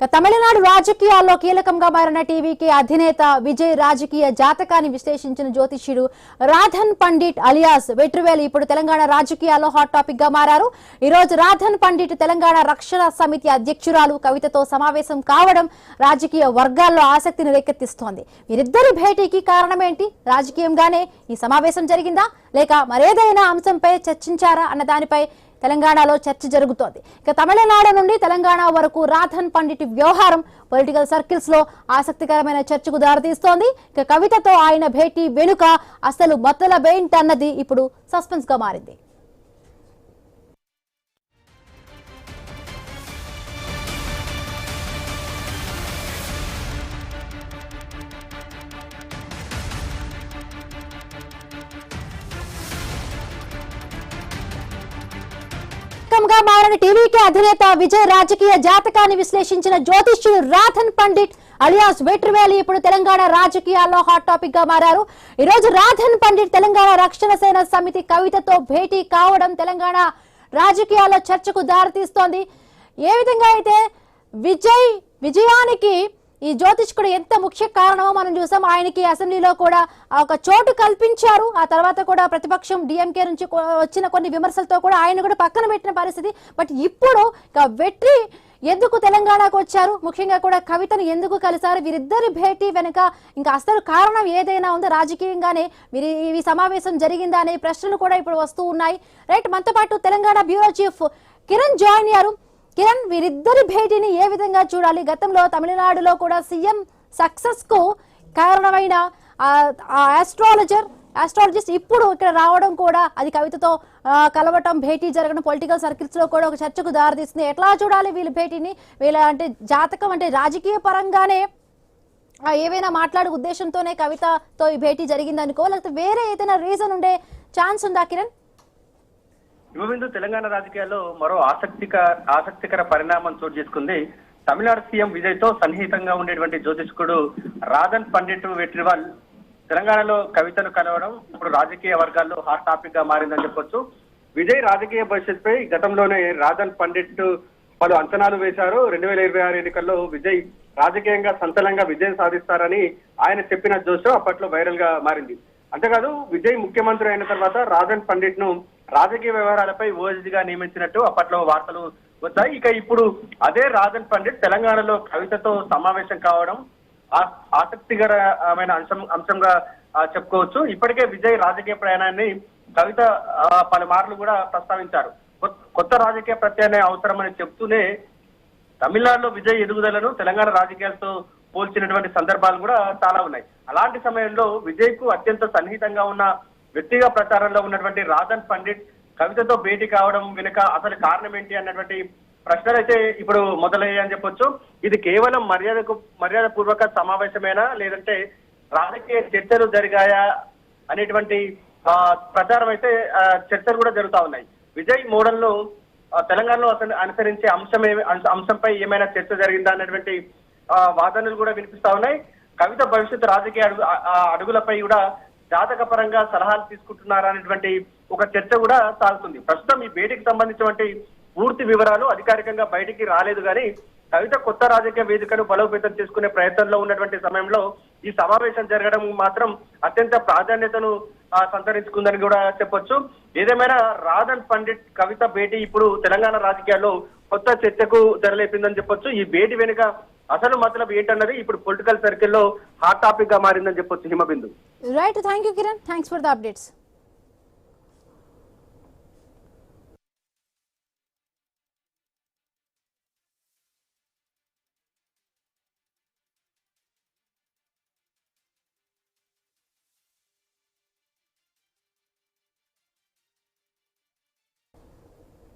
తమిళనాడు రాజకీయాల్లో కీలకంగా మారిన టీవీకి అధినేత విజయ్ రాజకీయ జాతకాన్ని విశ్లేషించిన జ్యోతిష్యుడు రాధన్ పండిట్ అలియాస్ వెట్రివేలు ఇప్పుడు తెలంగాణ రాజకీయాల్లో హాట్ టాపిక్ గా మారారు. ఈ రోజు రాధన్ పండిట్ తెలంగాణ రక్షణ సమితి అధ్యక్షురాలు కవితతో సమావేశం కావడం రాజకీయ వర్గాల్లో ఆసక్తిని రేకెత్తిస్తోంది. వీరిద్దరి భేటీకి కారణం ఏంటి? రాజకీయంగానే ఈ సమావేశం జరిగిందా లేక మరేదైనా అంశంపై చర్చించారా అన్న దానిపై తెలంగాణలో చర్చ జరుగుతోంది. ఇక తమిళనాడు నుండి తెలంగాణ వరకు రాధన్ పండిట్ వ్యవహారం పొలిటికల్ సర్కిల్స్ లో ఆసక్తికరమైన చర్చకు దారితీస్తోంది. ఇక కవితతో ఆయన భేటీ వెనుక అసలు మతలబేంటన్నది ఇప్పుడు సస్పెన్స్ గా మారింది. మారిన టీవీకి అధినేత విజయ్ రాజకీయ జాతకాన్ని విశ్లేషించిన జ్యోతిష్యుడు రాధన్ పండిట్ అలియాస్ వెట్రివేలు ఇప్పుడు తెలంగాణ రాజకీయాల్లో హాట్ టాపిక్ గా మారారు. ఈ రోజు రాధన్ పండిట్ తెలంగాణ రక్షణ సేన సమితి కవితతో భేటీ కావడం తెలంగాణ రాజకీయాల్లో చర్చకు దారితీస్తోంది. ఏ విధంగా అయితే విజయానికి ఈ జ్యోతిష్కుడు ఎంత ముఖ్య కారణమో మనం చూసాం. ఆయనకి అసెంబ్లీలో కూడా ఒక చోటు కల్పించారు. ఆ తర్వాత కూడా ప్రతిపక్షం డిఎంకే నుంచి వచ్చిన కొన్ని విమర్శలతో కూడా ఆయన కూడా పక్కన పెట్టిన పరిస్థితి. బట్ ఇప్పుడు వెట్రి ఎందుకు తెలంగాణకు వచ్చారు, ముఖ్యంగా కూడా కవితను ఎందుకు కలిశారు, వీరిద్దరి భేటీ వెనుక ఇంకా అసలు కారణం ఏదైనా ఉందో, రాజకీయంగానే ఈ సమావేశం జరిగిందా అనే ప్రశ్నలు కూడా ఇప్పుడు వస్తూ ఉన్నాయి. రైట్, మనతో పాటు Telangana bureau chief Kiran join అయ్యారు. కిరణ్, వీరిద్దరి భేటీని ఏ విధంగా చూడాలి? గతంలో తమిళనాడులో కూడా సీఎం సక్సెస్ కు కారణమైన ఆస్ట్రాలజిస్ట్ ఇప్పుడు ఇక్కడ రావడం కూడా, అది కవితతో కలవటం, భేటీ జరగడం పొలిటికల్ సర్కిల్స్ లో కూడా ఒక చర్చకు దారితీస్తుంది. ఎట్లా చూడాలి వీళ్ళ భేటీని? వీళ్ళ అంటే జాతకం అంటే రాజకీయ పరంగానే ఏవైనా మాట్లాడే ఉద్దేశంతోనే కవితతో ఈ భేటీ జరిగిందనుకో, లేకపోతే వేరే ఏదైనా రీజన్ ఉండే ఛాన్స్ ఉందా కిరణ్? యువబిందు తెలంగాణ రాజకీయాల్లో మరో ఆసక్తికర పరిణామం చోటు చేసుకుంది. తమిళనాడు సీఎం విజయ్ తో సన్నిహితంగా ఉండేటువంటి జ్యోతిష్కుడు రాధన్ పండిట్ వెట్రివేల్ తెలంగాణలో కవితను కలవడం ఇప్పుడు రాజకీయ వర్గాల్లో హాట్ టాపిక్ గా మారిందని చెప్పొచ్చు. విజయ్ రాజకీయ భవిష్యత్తుపై గతంలోనే రాధన్ పండిట్ పలు అంచనాలు వేశారు. 2026 ఎన్నికల్లో విజయ్ రాజకీయంగా సంచలనంగా విజయం సాధిస్తారని ఆయన చెప్పిన జోష్ అప్పట్లో వైరల్ గా మారింది. అంతేకాదు, విజయ్ ముఖ్యమంత్రి అయిన తర్వాత రాధన్ పండిట్ ను రాజకీయ వ్యవహారాలపై ఓఎస్డీగా నియమించినట్టు అప్పట్లో వార్తలు వచ్చాయి. ఇక ఇప్పుడు అదే రాధన్ పండిట్ తెలంగాణలో కవితతో సమావేశం కావడం ఆసక్తికరమైన అంశంగా చెప్పుకోవచ్చు. ఇప్పటికే విజయ్ రాజకీయ ప్రయాణాన్ని కవిత పలుమార్లు కూడా ప్రస్తావించారు. కొత్త రాజకీయ ప్రత్యామ్నాయం అవసరమని చెప్తూనే తమిళనాడులో విజయ్ ఎదుగుదలను తెలంగాణ రాజకీయాలతో పోల్చినటువంటి సందర్భాలు కూడా చాలా ఉన్నాయి. అలాంటి సమయంలో విజయ్ కు అత్యంత సన్నిహితంగా ఉన్న వ్యక్తిగా ప్రచారంలో ఉన్నటువంటి రాధన్ పండిట్ కవితతో భేటీ కావడం వెనుక అసలు కారణం ఏంటి అన్నటువంటి ప్రశ్నలు అయితే ఇప్పుడు మొదలయ్యాయని చెప్పొచ్చు. ఇది కేవలం మర్యాద పూర్వక సమావేశమేనా, లేదంటే రాజకీయ చర్చలు జరిగాయా అనేటువంటి ప్రచారం అయితే చర్చలు కూడా జరుగుతా ఉన్నాయి. విజయ్ మోడల్లో తెలంగాణలో అసలు అనుసరించే అంశంపై ఏమైనా చర్చ జరిగిందా అనేటువంటి వాదనలు కూడా వినిపిస్తా ఉన్నాయి. కవిత భవిష్యత్తు రాజకీయ అడుగులపై కూడా జాతక పరంగా సలహాలు తీసుకుంటున్నారా అనేటువంటి ఒక చర్చ కూడా సాగుతుంది. ప్రస్తుతం ఈ భేటీకి సంబంధించినటువంటి పూర్తి వివరాలు అధికారికంగా బయటికి రాలేదు. కానీ కవిత కొత్త రాజకీయ వేదికను బలోపేతం చేసుకునే ప్రయత్నంలో ఉన్నటువంటి సమయంలో ఈ సమావేశం జరగడం మాత్రం అత్యంత ప్రాధాన్యతను సంతరించుకుందని కూడా చెప్పొచ్చు. ఏదేమైనా రాధన్ పండిట్ కవిత భేటీ ఇప్పుడు తెలంగాణ రాజకీయాల్లో కొత్త చర్చకు తెరలేపిందని చెప్పొచ్చు. ఈ భేటీ వెనుక అసలు మతలబ్ ఏంటన్నది ఇప్పుడు పొలిటికల్ సర్కిల్లో హాట్ టాపిక్ గా మారిందని చెప్పొచ్చు. Himabindu. Right, thank you Kiran, thanks for the updates.